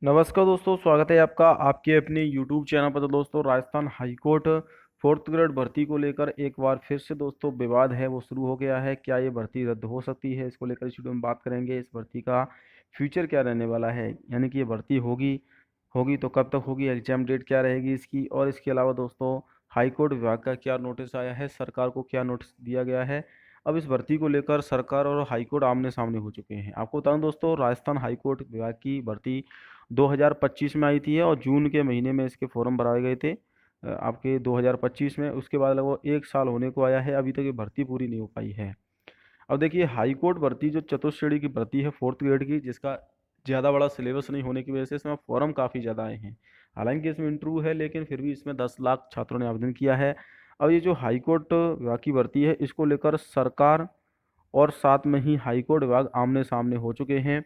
नमस्कार दोस्तों, स्वागत है आपका आपके अपने YouTube चैनल पर। तो दोस्तों, Rajasthan high court fourth grade भर्ती को लेकर एक बार फिर से दोस्तों विवाद है वो शुरू हो गया है। क्या ये भर्ती रद्द हो सकती है, इसको लेकर इस वीडियो में बात करेंगे। इस भर्ती का फ्यूचर क्या रहने वाला है, यानी कि ये भर्ती होगी होगी तो कब तक होगी, एग्जाम डेट क्या रहेगी इसकी। और इसके अलावा दोस्तों, हाई कोर्ट विभाग का क्या नोटिस आया है, सरकार को क्या नोटिस दिया गया है। अब इस भर्ती को लेकर सरकार और हाई कोर्ट आमने सामने हो चुके हैं। आपको बताऊं दोस्तों, राजस्थान हाई कोर्ट विभाग की भर्ती 2025 में आई थी और जून के महीने में इसके फॉर्म भराए गए थे आपके 2025 में। उसके बाद लगभग एक साल होने को आया है, अभी तक ये भर्ती पूरी नहीं हो पाई है। अब देखिए, हाई कोर्ट भर्ती जो चतुश्रेणी की भर्ती है फोर्थ ग्रेड की, जिसका ज़्यादा बड़ा सिलेबस नहीं होने की वजह से इसमें फॉर्म काफ़ी ज़्यादा आए हैं। हालांकि इसमें इंटरव्यू है, लेकिन फिर भी इसमें 10 लाख छात्रों ने आवेदन किया है। अब ये जो हाई कोर्ट विभाग की भर्ती है, इसको लेकर सरकार और साथ में ही हाई कोर्ट विभाग आमने सामने हो चुके हैं।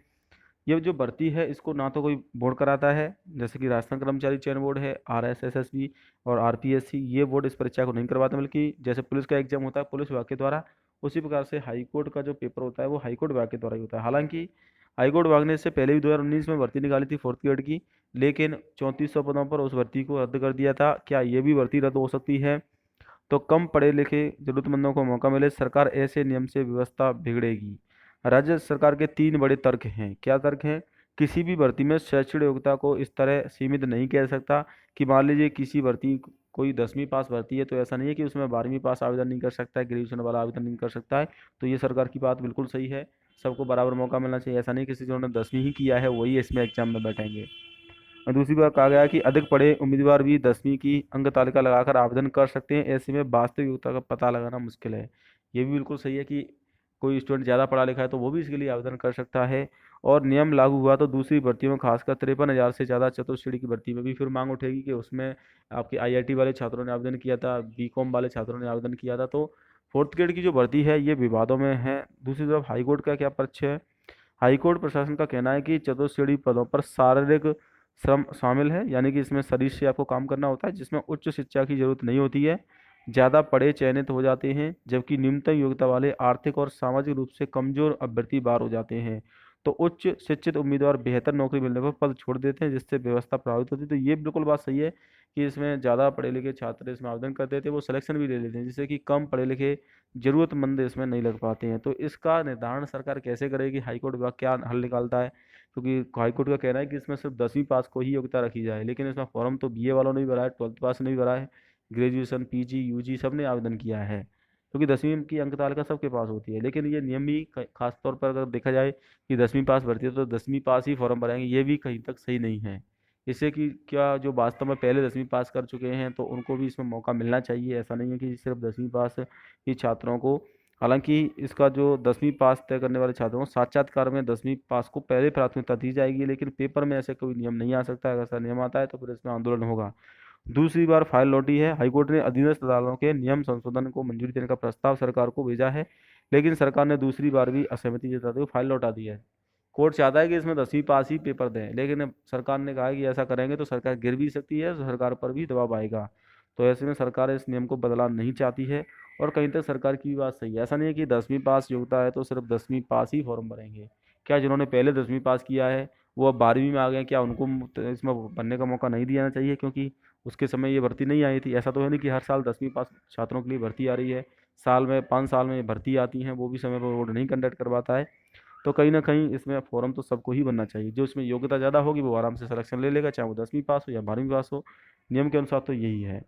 ये जो भर्ती है, इसको ना तो कोई बोर्ड कराता है, जैसे कि राजस्थान कर्मचारी चयन बोर्ड है, RSSB और RPSC, ये बोर्ड इस परीक्षा को नहीं करवाते। बल्कि जैसे पुलिस का एग्जाम होता है पुलिस विभाग के द्वारा, उसी प्रकार से हाई कोर्ट का जो पेपर होता है वो हाई कोर्ट विभाग के द्वारा ही होता है। हालांकि हाई कोर्ट विभाग ने इससे पहले भी 2019 में भर्ती निकाली थी फोर्थ ग्रेड की, लेकिन 3400 पदों पर उस भर्ती को रद्द कर दिया था। क्या ये भी भर्ती रद्द हो सकती है? तो कम पढ़े लिखे जरूरतमंदों को मौका मिले, सरकार ऐसे नियम से व्यवस्था बिगड़ेगी। राज्य सरकार के तीन बड़े तर्क हैं। क्या तर्क हैं? किसी भी भर्ती में शैक्षणिक योग्यता को इस तरह सीमित नहीं कह सकता कि मान लीजिए किसी भर्ती कोई 10वीं पास भर्ती है, तो ऐसा नहीं है कि उसमें 12वीं पास आवेदन नहीं कर सकता है, ग्रेजुएशन वाला आवेदन नहीं कर सकता है। तो ये सरकार की बात बिल्कुल सही है, सबको बराबर मौका मिलना चाहिए। ऐसा नहीं किसी जिन्होंने 10वीं ही किया है वही इसमें एग्जाम में बैठेंगे। और दूसरी बात कहा गया कि अधिक पढ़े उम्मीदवार भी 10वीं की अंक तालिका लगाकर आवेदन कर सकते हैं। ऐसे में वास्तविक योग्यता का पता लगाना मुश्किल है। ये भी बिल्कुल सही है कि कोई स्टूडेंट ज़्यादा पढ़ा लिखा है तो वो भी इसके लिए आवेदन कर सकता है। और नियम लागू हुआ तो दूसरी भर्तियों में खासकर 53,000 से ज़्यादा चतुर्श्रेणी की भर्ती में भी फिर मांग उठेगी कि उसमें आपके IIT वाले छात्रों ने आवेदन किया था, BCom वाले छात्रों ने आवेदन किया था। तो फोर्थ ग्रेड की जो भर्ती है ये विवादों में है। दूसरी तरफ हाईकोर्ट का क्या पक्ष है? हाईकोर्ट प्रशासन का कहना है कि चतुर्श्रेणी पदों पर शारीरिक श्रम शामिल है, यानी कि इसमें शरीर से आपको काम करना होता है, जिसमें उच्च शिक्षा की जरूरत नहीं होती है। ज़्यादा पढ़े चयनित हो जाते हैं, जबकि न्यूनतम योग्यता वाले आर्थिक और सामाजिक रूप से कमजोर अभ्यर्थी बाहर हो जाते हैं। तो उच्च शिक्षित उम्मीदवार बेहतर नौकरी मिलने पर पद छोड़ देते हैं, जिससे व्यवस्था प्रभावित होती है। तो ये बिल्कुल बात सही है कि इसमें ज़्यादा पढ़े लिखे छात्र इसमें आवेदन करते थे, वो सिलेक्शन भी ले लेते हैं, जिससे कि कम पढ़े लिखे जरूरतमंद इसमें नहीं लग पाते हैं। तो इसका निर्धारण सरकार कैसे करेगी, हाईकोर्ट विभाग क्या हल निकालता है? क्योंकि हाईकोर्ट का कहना है कि इसमें सिर्फ 10वीं पास को ही योग्यता रखी जाए, लेकिन इसमें फॉर्म तो BA वालों ने भी भरा है, 12th पास ने भी भरा है, ग्रेजुएशन PG UG सब ने आवेदन किया है। क्योंकि 10वीं की अंक तालिका सबके पास होती है, लेकिन ये नियम भी खास तौर पर अगर देखा जाए कि 10वीं पास भरती है तो 10वीं पास ही फॉर्म भराएंगे, ये भी कहीं तक सही नहीं है। इससे कि क्या जो वास्तव में पहले 10वीं पास कर चुके हैं तो उनको भी इसमें मौका मिलना चाहिए। ऐसा नहीं है कि सिर्फ 10वीं पास ही छात्रों को। हालांकि इसका जो 10वीं पास तय करने वाले छात्रों को साक्षात्कार में 10वीं पास को पहले प्राथमिकता दी जाएगी, लेकिन पेपर में ऐसे कोई नियम नहीं आ सकता। अगर ऐसा नियम आता है तो फिर इसमें आंदोलन होगा। दूसरी बार फाइल लौटी है। हाईकोर्ट ने अधीनस्थ अदालतों के नियम संशोधन को मंजूरी देने का प्रस्ताव सरकार को भेजा है, लेकिन सरकार ने दूसरी बार भी असहमति जताते हुए फाइल लौटा दी है। कोर्ट चाहता है कि इसमें 10वीं पास ही पेपर दें, लेकिन अब सरकार ने कहा है कि ऐसा करेंगे तो सरकार गिर भी सकती है, तो सरकार पर भी दबाव आएगा। तो ऐसे में सरकार इस नियम को बदलना नहीं चाहती है। और कहीं तक सरकार की भी बात सही है। ऐसा नहीं है कि 10वीं पास योग्यता है तो सिर्फ 10वीं पास ही फॉर्म भरेंगे। क्या जिन्होंने पहले 10वीं पास किया है वो अब 12वीं में आ गए हैं, क्या उनको इसमें बनने का मौका नहीं दिया चाहिए? क्योंकि उसके समय ये भर्ती नहीं आई थी। ऐसा तो है नहीं कि हर साल 10वीं पास छात्रों के लिए भर्ती आ रही है। साल में 5 साल में भर्ती आती हैं, वो भी समय पर बोर्ड नहीं कंडक्ट करवाता है। तो कहीं ना कहीं इसमें फॉर्म तो सबको ही बनना चाहिए। जो इसमें योग्यता ज़्यादा होगी वो आराम से सिलेक्शन ले लेगा, चाहे वो 10वीं पास हो या 12वीं पास हो। नियम के अनुसार तो यही है।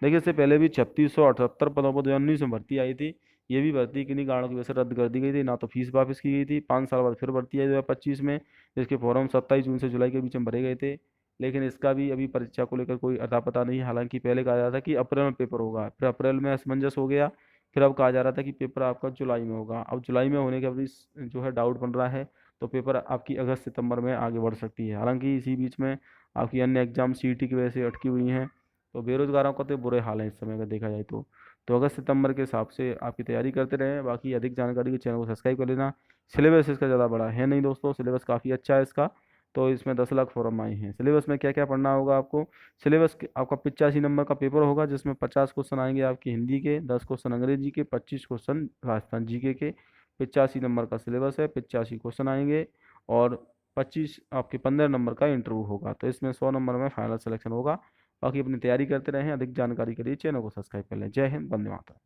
देखिए, इससे पहले भी 3678 पदों पर 2019 में भर्ती आई थी। ये भी भर्ती किन्हीं कारणों की वजह से रद्द कर दी गई थी। ना तो फीस वापस की गई थी। 5 साल बाद फिर भर्ती आई 2025 में, जिसके फॉर्म 27 जून से जुलाई के बीच में भरे गए थे। लेकिन इसका भी अभी परीक्षा को लेकर कोई अता पता नहीं है। हालांकि पहले कहा जा रहा था कि अप्रैल में पेपर होगा, फिर अप्रैल में असमंजस हो गया। फिर अब कहा जा रहा था कि पेपर आपका जुलाई में होगा। अब जुलाई में होने का भी जो है डाउट बन रहा है। तो पेपर आपकी अगस्त सितंबर में आगे बढ़ सकती है। हालांकि इसी बीच में आपकी अन्य एग्जाम CET की वजह से अटकी हुई हैं। तो बेरोजगारों का तो बुरे हाल है इस समय अगर देखा जाए तो अगस्त सितंबर के हिसाब से आपकी तैयारी करते रहें। बाकी अधिक जानकारी के चैनल को सब्सक्राइब कर लेना। सिलेबस इसका ज़्यादा बड़ा है नहीं दोस्तों, सिलेबस काफ़ी अच्छा है इसका। तो इसमें 10 लाख फॉर्म आए हैं। सिलेबस में क्या क्या पढ़ना होगा आपको? सिलेबस आपका 85 नंबर का पेपर होगा, जिसमें 50 क्वेश्चन आएंगे आपके हिंदी के, 10 क्वेश्चन अंग्रेजी के, 25 क्वेश्चन राजस्थान GK के। 85 नंबर का सिलेबस है, 85 क्वेश्चन आएंगे। और 25 आपके 15 नंबर का इंटरव्यू होगा, तो इसमें 100 नंबर में फाइनल सिलेक्शन होगा। बाकी अपनी तैयारी करते रहें, अधिक जानकारी के लिए चैनल को सब्सक्राइब कर लें। जय हिंद, वंदे मातरम।